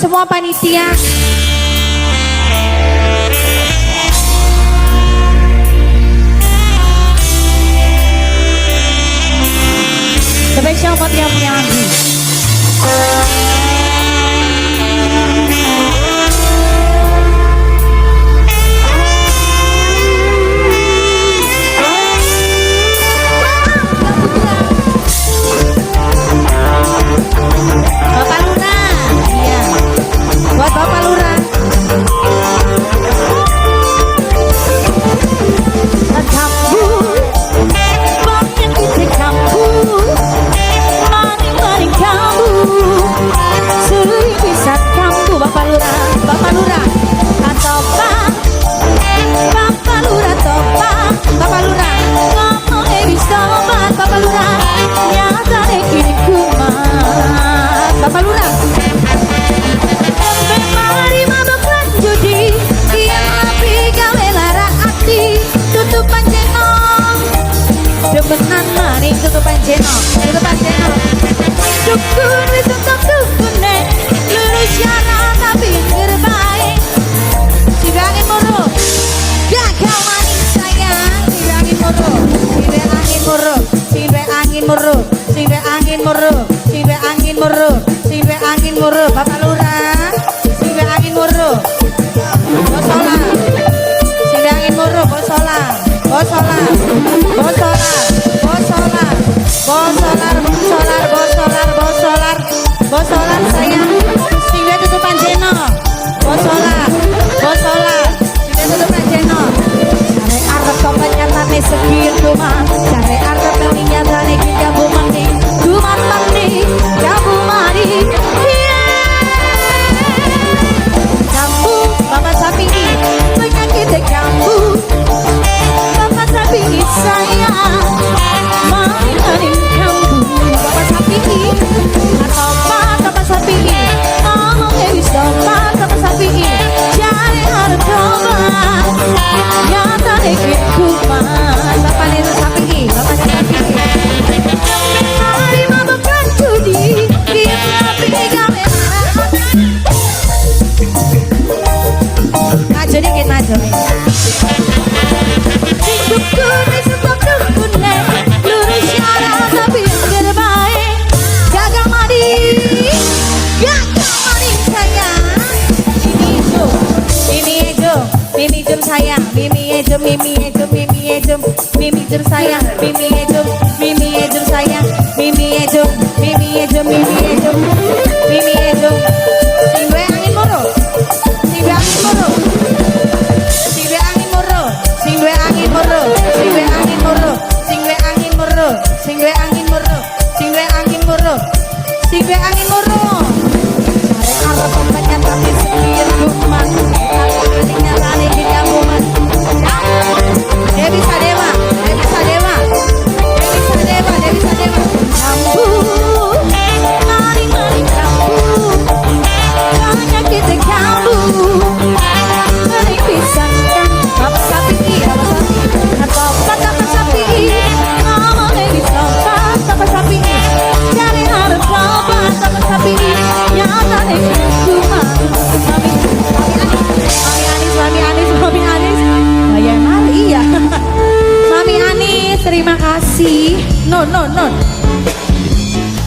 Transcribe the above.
semua panitia. Spesial buat yang punya lagu. Bapak Lurah, iya. Buat Bapak Lurah. Kamu, banyak ide kamu, maning-maning kamu, sering bisa kamu. Bapak Lurah, Bapak Lurah, topak, Bapak Lurah topak, Bapak Lurah, ngomongnya bisa obat, Bapak Lurah, nyata kini kumat, Bapak Lurah. Mari mabuk judi, kian api gawe lara ati, tutupan jenong, demenan maning tutupan jenong, tutupan jenong. Dukun wis tutup dukune, lurus syarat tapi gerbae. Sibe angin moro, gagal maning sayang. Sibe angin moro, sibe angin moro, sibe angin moro, sibe angin moro, sibe angin moro, sibe angin moro. Bapak Lurah, sibe angin moro, bosola, sibe angin moro, bosola, bosola, bosola, bosola, bosolar, bosolar, bosolar, bosolar, bosolar sayang. Sibe tutupan jeno, bosolar, bosolar, sibe tutupan jeno. Cari arep kok nyatane segitu mah, cari arep yang nyatane kita bumani, dumantani, kamu mari. Kamu, Bapak Sapi, penyakit kamu, Bapak Sapi sayang, main-main kamu, Bapak Sapi, atau Bapak Sapi, ngomongnya bisa Bapak Sapi, cari harus coba, nyata dikit kuman, Bapak Nino Sapi, Bapak Sapi. Mari mabuk judi, kita pilih maju dikit, maju dukun, sebab dukune, lurus syarat tapi gerbae. Gagal mandi, gagal mandi sayang. Mimi ejo, mimi jum sayang, mimi ejo, mimi ejo, mimi ejo, mimi jum sayang, mimi ejo, mimi ejo sayang, mimi ejo, mimi ejo, mimi ejo, mimi ejo. Siwe angin moro, siwe angin moro, siwe angin moro, siwe angin moro, siwe angin moro, siwe angin moro, siwe angin moro, siwe angin moro, siwe angin moro. Cari arah pembanyak tapi sekir kuman, kalau nyalani kita kuman. Dewi Sadewa, Dewi Sadewa, Dewi Sadewa, Dewi Sadewa. Kamu, maring-maring kamu, banyak kita kamu, maring pisangkan. Bapak Sapi, Bapak Sapi, Bapak Sapi, ngomongnya bisa Bapak Sapi, cari harus coba Bapak Sapi, nyata nih cuma Mami Anis, bayar mali ya. Mami Anis, terima kasih. No.